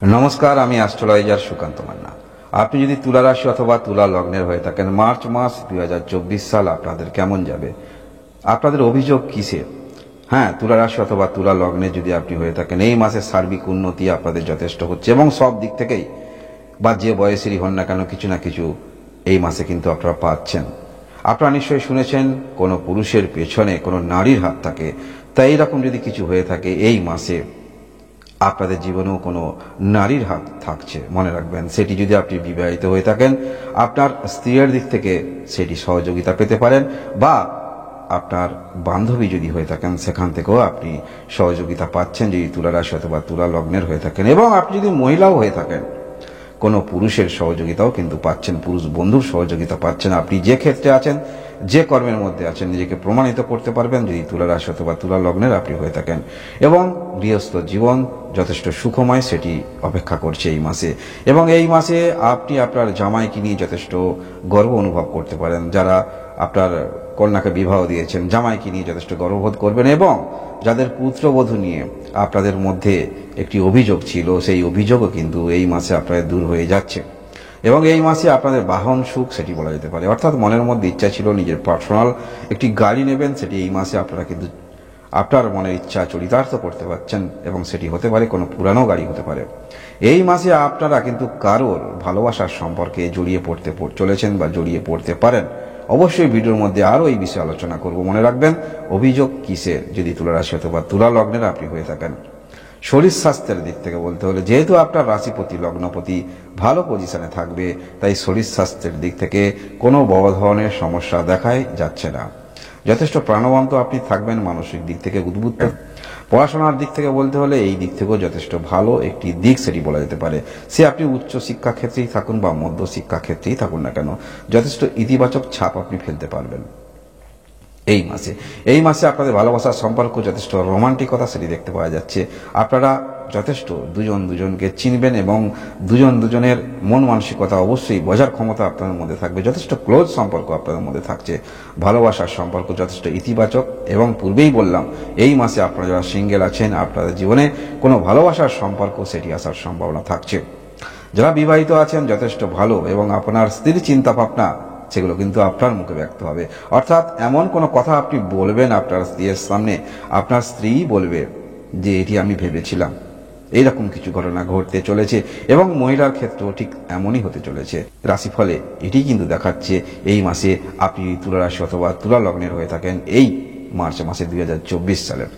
নমস্কার, আমি অ্যাস্ট্রোলজার সুকান্ত মান্না। আপনি যদি তুলা রাশি অথবা তুলা লগ্নের হয়ে থাকেন, মার্চ মাস 2024 সাল আপনাদের কেমন যাবে, আপনাদের অভিযোগ কিসে? হ্যাঁ, তুলা রাশি অথবা তুলা লগ্নে যদি আপনি হয়ে থাকেন, এই মাসে সার্বিক উন্নতি আপনাদের যথেষ্ট হচ্ছে এবং সব দিক থেকেই বা যে বয়সেরই হন না কেন কিছু না কিছু এই মাসে কিন্তু আপনারা পাচ্ছেন। আপনারা নিশ্চয়ই শুনেছেন কোনো পুরুষের পেছনে কোনো নারীর হাত থাকে, তাই এইরকম যদি কিছু হয়ে থাকে এই মাসে আপনাদের জীবনেও কোনো নারীর হাত থাকছে, মনে রাখবেন। সেটি যদি আপনি বিবাহিত হয়ে থাকেন, আপনার স্ত্রীর দিক থেকে সেটি সহযোগিতা পেতে পারেন, বা আপনার বান্ধবী যদি হয়ে থাকেন সেখান থেকেও আপনি সহযোগিতা পাচ্ছেন যদি তুলা রাশি অথবা তুলা লগ্নের হয়ে থাকেন। এবং আপনি যদি মহিলাও হয়ে থাকেন, কোনো পুরুষের সহযোগিতাও কিন্তু পাচ্ছেন, পুরুষ বন্ধুর সহযোগিতা পাচ্ছেন। আপনি যে ক্ষেত্রে আছেন, যে কর্মের মধ্যে আছেন, নিজেকে প্রমাণিত করতে পারবেন যদি তুলা রাশি অথবা তুলা লগ্নের আপনি হয়ে থাকেন। এবং গৃহস্থ জীবন যথেষ্ট সুখময়, সেটি অপেক্ষা করছে এই মাসে। এবং এই মাসে আপনি আপনার জামাইকে নিয়ে যথেষ্ট গর্ব অনুভব করতে পারেন। যারা আপনার কন্যাকে বিবাহ দিয়েছেন, জামাইকে নিয়ে যথেষ্ট গর্ববোধ করবেন। এবং যাদের পুত্রবধূ নিয়ে আপনাদের মধ্যে একটি অভিযোগ ছিল, সেই অভিযোগও কিন্তু এই মাসে আপনাদের দূর হয়ে যাচ্ছে। এবং এই মাসে আপনাদের বাহন সুখ সেটি বলা যেতে পারে, অর্থাৎ মনের মধ্যে ইচ্ছা ছিল নিজের পার্সোনাল একটি গাড়ি নেবেন, সেটি এই মাসে আপনারা কিন্তু আপনার মনের ইচ্ছা চরিতার্থ করতে পারছেন। এবং সেটি হতে পারে কোনো পুরানো গাড়ি হতে পারে। এই মাসে আপনারা কিন্তু কারোর ভালোবাসার সম্পর্কে জড়িয়ে পড়তে চলেছেন বা জড়িয়ে পড়তে পারেন। অবশ্যই ভিডিওর মধ্যে আরও এই বিষয়ে আলোচনা করব। মনে রাখবেন, অভিযোগ কিসের যদি তুলা রাশি অথবা তুলা লগ্নের আপনি হয়ে থাকেন। শরীর স্বাস্থ্যের দিক থেকে বলতে হলে, যেহেতু আপনার রাশিপতি লগ্নপতি ভালো পজিশনে থাকবে, তাই শরীর স্বাস্থ্যের দিক থেকে কোনো বড় ধরনের সমস্যা দেখাই যাচ্ছে না। যথেষ্ট প্রাণবন্ত আপনি থাকবেন, মানসিক দিক থেকে উদ্বুদ্ধ। পড়াশোনার দিক থেকে বলতে হলে এই দিক থেকেও যথেষ্ট ভালো একটি দিক সেটি বলা যেতে পারে। সে আপনি উচ্চ শিক্ষা ক্ষেত্রেই থাকুন বা মধ্য শিক্ষা ক্ষেত্রেই থাকুন না কেন, যথেষ্ট ইতিবাচক ছাপ আপনি ফেলতে পারবেন এই মাসে আপনাদের ভালোবাসার সম্পর্ক যথেষ্ট রোমান্টিকতা সেটি দেখতে পাওয়া যাচ্ছে। আপনারা যথেষ্ট দুজন দুজনকে চিনবেন এবং দুজন দুজনের মন মানসিকতা অবশ্যই বোঝার ক্ষমতা আপনাদের মধ্যে থাকবে। যথেষ্ট ক্লোজ সম্পর্ক আপনাদের মধ্যে থাকছে, ভালোবাসার সম্পর্ক যথেষ্ট ইতিবাচক। এবং পূর্বেই বললাম, এই মাসে আপনারা যারা সিঙ্গেল আছেন, আপনাদের জীবনে কোনো ভালোবাসার সম্পর্ক সেটি আসার সম্ভাবনা থাকছে। যারা বিবাহিত আছেন, যথেষ্ট ভালো। এবং আপনার স্ত্রীর চিন্তা ভাবনা সেগুলো কিন্তু আপনার মুখে ব্যক্ত হবে। অর্থাৎ এমন কোনো কথা আপনি বলবেন আপনার স্ত্রীর সামনে, আপনার স্ত্রী বলবে যে এটি আমি ভেবেছিলাম। এইরকম কিছু ঘটনা ঘটতে চলেছে এবং মহিলার ক্ষেত্রেও ঠিক এমনই হতে চলেছে। রাশিফলে এটি কিন্তু দেখাচ্ছে এই মাসে আপনি তুলা রাশি অথবা তুলা লগ্নের হয়ে থাকেন এই মার্চ মাসে 2024 সালের।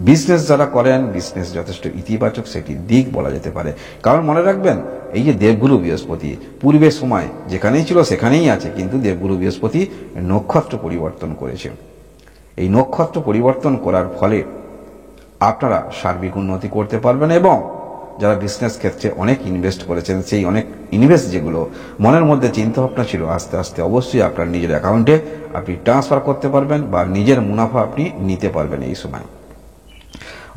বিজনেস যারা করেন, বিজনেস যথেষ্ট ইতিবাচক সেটি দিক বলা যেতে পারে। কারণ মনে রাখবেন, এই যে দেবগুরু বৃহস্পতি পূর্বের সময় যেখানেই ছিল সেখানেই আছে, কিন্তু দেবগুরু বৃহস্পতি নক্ষত্র পরিবর্তন করেছে। এই নক্ষত্র পরিবর্তন করার ফলে আপনারা সার্বিক উন্নতি করতে পারবেন। এবং যারা বিজনেস ক্ষেত্রে অনেক ইনভেস্ট করেছেন, সেই অনেক ইনভেস্ট যেগুলো মনের মধ্যে চিন্তা ভাবনা ছিল, আস্তে আস্তে অবশ্যই আপনার নিজের অ্যাকাউন্টে আপনি ট্রান্সফার করতে পারবেন বা নিজের মুনাফা আপনি নিতে পারবেন এই সময়।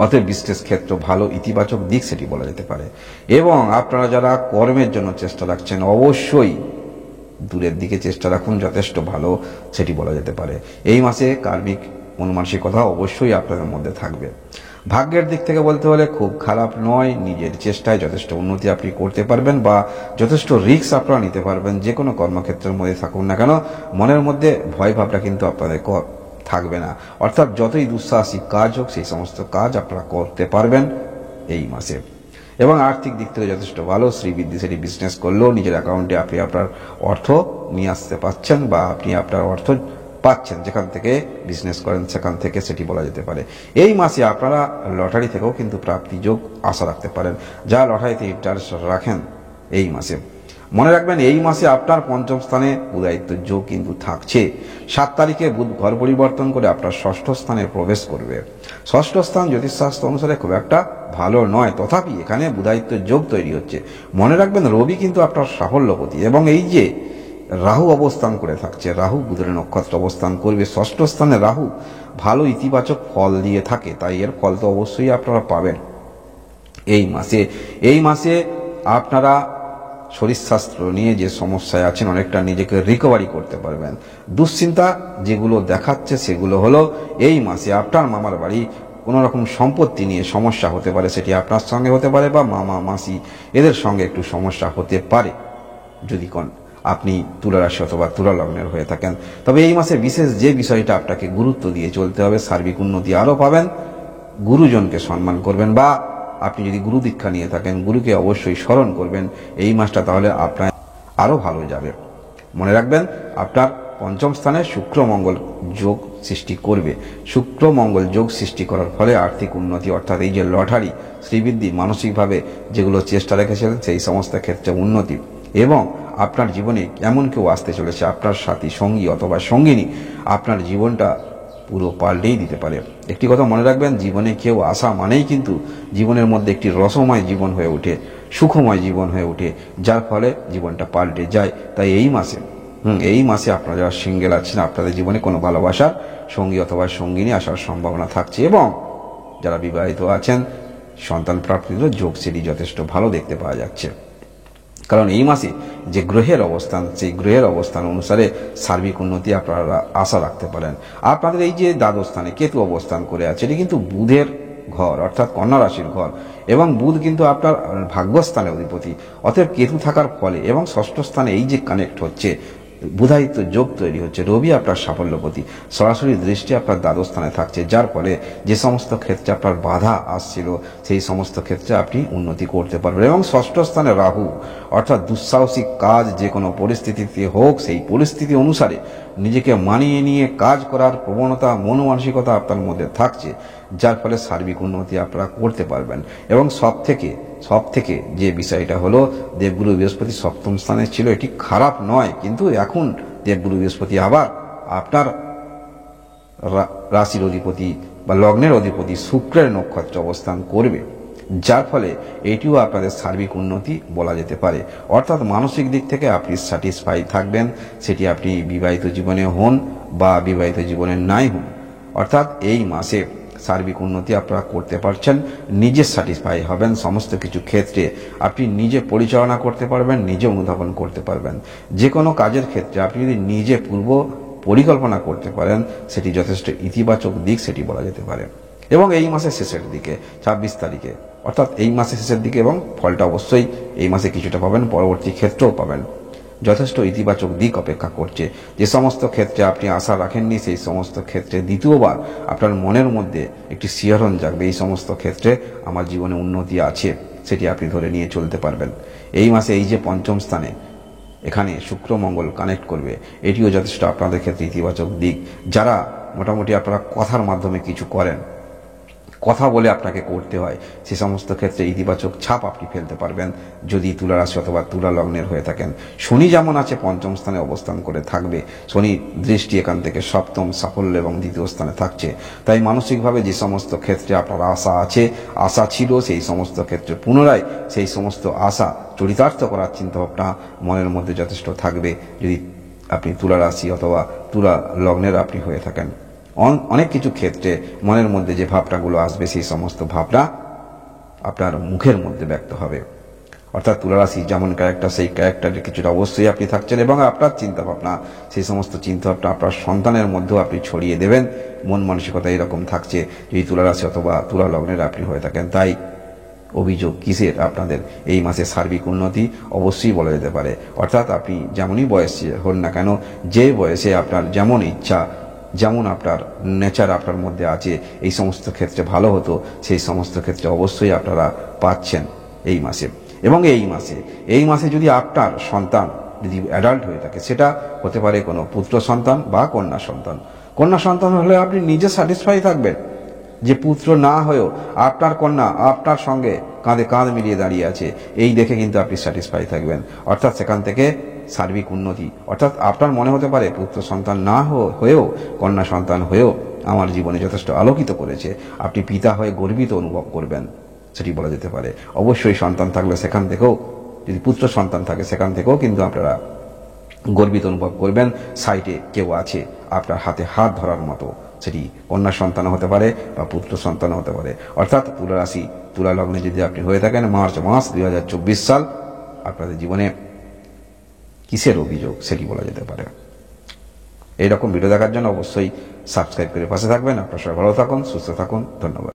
অতএব বিজনেস ক্ষেত্র ভালো ইতিবাচক দিক সেটি বলা যেতে পারে। এবং আপনারা যারা কর্মের জন্য চেষ্টা রাখছেন, অবশ্যই দূরের দিকে চেষ্টা রাখুন, যথেষ্ট ভালো সেটি বলা যেতে পারে। এই মাসে কার্মিক মন মানসিকতা অবশ্যই আপনাদের মধ্যে থাকবে। ভাগ্যের দিক থেকে বলতে হলে খুব খারাপ নয়, নিজের চেষ্টায় যথেষ্ট উন্নতি আপনি করতে পারবেন বা যথেষ্ট রিস্ক আপনারা নিতে পারবেন। যে কোনো কর্মক্ষেত্রের মধ্যে থাকুন না কেন, মনের মধ্যে ভয় ভাবটা কিন্তু আপনাদের থাকবে না। অর্থাৎ যতই দুঃসাহসিক কাজ হোক, সেই সমস্ত কাজ আপনারা করতে পারবেন এই মাসে। এবং আর্থিক দিক থেকে যথেষ্ট ভালো, শ্রীবৃদ্ধি সেটি বিজনেস করলেও নিজের অ্যাকাউন্টে আপনি আপনার অর্থ নিয়ে আসতে পারছেন বা আপনি আপনার অর্থ পাচ্ছেন, যেখান থেকে বিজনেস করেন সেখান থেকে সেটি বলা যেতে পারে। এই মাসে আপনারা লটারি থেকেও কিন্তু প্রাপ্তি যোগ আশা রাখতে পারেন। যা লটারিতে ইন্টারেস্ট রাখেন এই মাসে, মনে রাখবেন এই মাসে আপনার পঞ্চম স্থানে বুধায়িত্ব যোগ কিন্তু থাকছে। 7 তারিখে বুধ ঘর পরিবর্তন করে আপনার ষষ্ঠ স্থানে প্রবেশ করবে। ষষ্ঠ স্থান জ্যোতিষশাস্ত্র অনুসারে খুব একটা ভালো নয়, তথাপি এখানে বুধায়িত্ব যোগ তৈরি হচ্ছে। মনে রাখবেন, রবি কিন্তু আপনার সাফল্যপতি। এবং এই যে রাহু অবস্থান করে থাকছে, রাহু বুধের নক্ষত্র অবস্থান করবে ষষ্ঠ স্থানে, রাহু ভালো ইতিবাচক ফল দিয়ে থাকে, তাই এর ফল তো অবশ্যই আপনারা পাবেন এই মাসে আপনারা শরীরস্বাস্থ্য নিয়ে যে সমস্যায় আছেন, অনেকটা নিজেকে রিকভারি করতে পারবেন। দুশ্চিন্তা যেগুলো দেখাচ্ছে সেগুলো হলো, এই মাসে আপনার মামার বাড়ি কোনো রকম সম্পত্তি নিয়ে সমস্যা হতে পারে, সেটি আপনার সঙ্গে হতে পারে বা মামা মাসি এদের সঙ্গে একটু সমস্যা হতে পারে যদি আপনি তুলা রাশি অথবা তুলা লগ্নের হয়ে থাকেন। তবে এই মাসে বিশেষ যে বিষয়টা আপনাকে গুরুত্ব দিয়ে চলতে হবে, সার্বিক উন্নতি আরও পাবেন, গুরুজনকে সম্মান করবেন, বা আপনি যদি গুরু দীক্ষা নিয়ে থাকেন গুরুকে অবশ্যই স্মরণ করবেন এই মাসটা, তাহলে আপনার আরও ভালো যাবে। মনে রাখবেন আপনার পঞ্চম স্থানে শুক্র মঙ্গল যোগ সৃষ্টি করবে। শুক্র মঙ্গল যোগ সৃষ্টি করার ফলে আর্থিক উন্নতি, অর্থাৎ এই যে লটারি শ্রীবৃদ্ধি, মানসিকভাবে যেগুলো চেষ্টা রেখেছিলেন সেই সমস্ত ক্ষেত্রে উন্নতি, এবং আপনার জীবনে এমন কেউ আসতে চলেছে আপনার সাথী সঙ্গী অথবা সঙ্গিনী আপনার জীবনটা পুরো পাল্টেই দিতে পারে। একটি কথা মনে রাখবেন, জীবনে কেউ আসা মানেই কিন্তু জীবনের মধ্যে একটি রসময় জীবন হয়ে ওঠে, সুখময় জীবন হয়ে ওঠে, যার ফলে জীবনটা পাল্টে যায়। তাই এই মাসে আপনারা যারা সিঙ্গেল আছেন আপনাদের জীবনে কোনো ভালোবাসার সঙ্গী অথবা সঙ্গিনী আসার সম্ভাবনা থাকছে, এবং যারা বিবাহিত আছেন সন্তান প্রাপ্তির যোগ সেটি যথেষ্ট ভালো দেখতে পাওয়া যাচ্ছে। কারণ এই মাসে যে গ্রহের অবস্থান, সেই গ্রহের অবস্থান অনুসারে সার্বিক উন্নতি আপনারা আশা রাখতে পারেন। আপনাদের এই যে দ্বাদশ স্থানে কেতু অবস্থান করে আছে, এটি কিন্তু বুধের ঘর, অর্থাৎ কন্যা রাশির ঘর, এবং বুধ কিন্তু আপনার ভাগ্যস্থানের অধিপতি। অতএব কেতু থাকার ফলে এবং ষষ্ঠ স্থানে এই যে কানেক্ট হচ্ছে, বুধায়িত্ব যোগ তৈরি হচ্ছে, রবি আপনার সাফল্যপতি, সরাসরি দৃষ্টি আপনার দ্বাদশ স্থানে থাকছে, যার ফলে যে সমস্ত ক্ষেত্রে আপনার বাধা আসছিল সেই সমস্ত ক্ষেত্রে আপনি উন্নতি করতে পারবেন। এবং ষষ্ঠ স্থানে রাহু, অর্থাৎ দুঃসাহসিক কাজ যে কোনো পরিস্থিতিতে হোক সেই পরিস্থিতি অনুসারে নিজেকে মানিয়ে নিয়ে কাজ করার প্রবণতা, মন মানসিকতা আপনার মধ্যে থাকছে, যার ফলে সার্বিক উন্নতি আপনারা করতে পারবেন। এবং সব থেকে যে বিষয়টা হলো, দেবগুরু বৃহস্পতি সপ্তম স্থানে ছিল, এটি খারাপ নয়, কিন্তু এখন দেবগুরু বৃহস্পতি আবার আপনার রাশির অধিপতি বা লগ্নের অধিপতি শুক্রের নক্ষত্র অবস্থান করবে, যার ফলে এটিও আপনাদের সার্বিক উন্নতি বলা যেতে পারে। অর্থাৎ মানসিক দিক থেকে আপনি স্যাটিসফাই থাকবেন, সেটি আপনি বিবাহিত জীবনে হন বা বিবাহিত জীবনে নাই হন। অর্থাৎ এই মাসে সার্বিক উন্নতি আপনারা করতে পারছেন, নিজে স্যাটিসফাই হবেন, সমস্ত কিছু ক্ষেত্রে আপনি নিজে পরিচালনা করতে পারবেন, নিজে অনুধাবন করতে পারবেন। যে কোনো কাজের ক্ষেত্রে আপনি যদি নিজে পূর্ব পরিকল্পনা করতে পারেন সেটি যথেষ্ট ইতিবাচক দিক, সেটি বলা যেতে পারে। এবং এই মাসের শেষের দিকে 26 তারিখে, অর্থাৎ এই মাসের শেষের দিকে, এবং ফলটা অবশ্যই এই মাসে কিছুটা পাবেন, পরবর্তী ক্ষেত্রেও পাবেন, যথেষ্ট ইতিবাচক দিক অপেক্ষা করছে। যে সমস্ত ক্ষেত্রে আপনি আশা রাখেননি সেই সমস্ত ক্ষেত্রে দ্বিতীয়বার আপনার মনের মধ্যে একটি শিহরণ জাগবে, এই সমস্ত ক্ষেত্রে আমার জীবনে উন্নতি আছে, সেটি আপনি ধরে নিয়ে চলতে পারবেন। এই মাসে এই যে পঞ্চম স্থানে এখানে শুক্র মঙ্গল কানেক্ট করবে, এটিও যথেষ্ট আপনাদের ক্ষেত্রে ইতিবাচক দিক। যারা মোটামুটি আপনারা কথার মাধ্যমে কিছু করেন, কথা বলে আপনাকে করতে হয়, সে সমস্ত ক্ষেত্রে ইতিবাচক ছাপ আপনি ফেলতে পারবেন যদি তুলা রাশি অথবা তুলা লগ্নের হয়ে থাকেন। শনি যেমন আছে পঞ্চম স্থানে অবস্থান করে থাকবে, শনি দৃষ্টি এখান থেকে সপ্তম, সাফল্য এবং দ্বিতীয় স্থানে থাকছে। তাই মানসিকভাবে যে সমস্ত ক্ষেত্রে আপনার আশা ছিল সেই সমস্ত ক্ষেত্রে পুনরায় সেই সমস্ত আশা চরিতার্থ করার চিন্তাভাবনা মনের মধ্যে যথেষ্ট থাকবে যদি আপনি তুলা রাশি অথবা তুলা লগ্নের আপনি হয়ে থাকেন। অনেক কিছু ক্ষেত্রে মনের মধ্যে যে ভাবনাগুলো আসবে সেই সমস্ত ভাবনা আপনার মুখের মধ্যে ব্যক্ত হবে। অর্থাৎ তুলা রাশি যেমন ক্যারেক্টার, সেই ক্যারেক্টারের কিছুটা অবশ্যই আপনি থাকছেন, এবং আপনার চিন্তা ভাবনা, সেই সমস্ত চিন্তা ভাবনা আপনার সন্তানের মধ্যেও আপনি ছড়িয়ে দেবেন। মন মানসিকতা এরকম থাকছে যদি তুলা রাশি অথবা তুলা লগ্নের আপনি হয়ে থাকেন। তাই অভিযোগ কিসের? আপনাদের এই মাসে সার্বিক উন্নতি অবশ্যই বলা যেতে পারে। অর্থাৎ আপনি যেমনই বয়সে হন না কেন, যে বয়সে আপনার যেমন ইচ্ছা, যেমন আপনার নেচার আপনার মধ্যে আছে, এই সমস্ত ক্ষেত্রে ভালো হতো, সেই সমস্ত ক্ষেত্রে অবশ্যই আপনারা পাচ্ছেন এই মাসে। এবং এই মাসে যদি আপনার সন্তান যদি অ্যাডাল্ট হয়ে থাকে, সেটা হতে পারে কোনো পুত্র সন্তান বা কন্যা সন্তান। কন্যা সন্তান হলে আপনি নিজে স্যাটিসফাই থাকবেন যে পুত্র না হয়েও আপনার কন্যা আপনার সঙ্গে কাঁধে কাঁধ মিলিয়ে দাঁড়িয়ে আছে, এই দেখে কিন্তু আপনি স্যাটিসফাই থাকবেন। অর্থাৎ সেখান থেকে সার্বিক উন্নতি, অর্থাৎ আপনার মনে হতে পারে পুত্র সন্তান না হয়েও কন্যা সন্তান হয়েও আমার জীবনে যথেষ্ট আলোকিত করেছে, আপনি পিতা হয়ে গর্বিত অনুভব করবেন, সেটি বলা যেতে পারে। অবশ্যই সন্তান থাকলে সেখান থেকেও, যদি পুত্র সন্তান থাকে সেখান থেকেও কিন্তু আপনারা গর্বিত অনুভব করবেন, সাইডে কেউ আছে আপনার হাতে হাত ধরার মতো, সেটি কন্যা সন্তান হতে পারে বা পুত্র সন্তান হতে পারে। অর্থাৎ তুলা রাশি তুলা লগ্নে যদি আপনি হয়ে থাকেন, মার্চ মাস 2024 সাল আপনাদের জীবনে কিসের অভিযোগ সেটি বলা যেতে পারে। এইরকম ভিডিও দেখার জন্য অবশ্যই সাবস্ক্রাইব করে পাশে থাকবেন। আপনার সবাই ভালো থাকুন, সুস্থ থাকুন, ধন্যবাদ।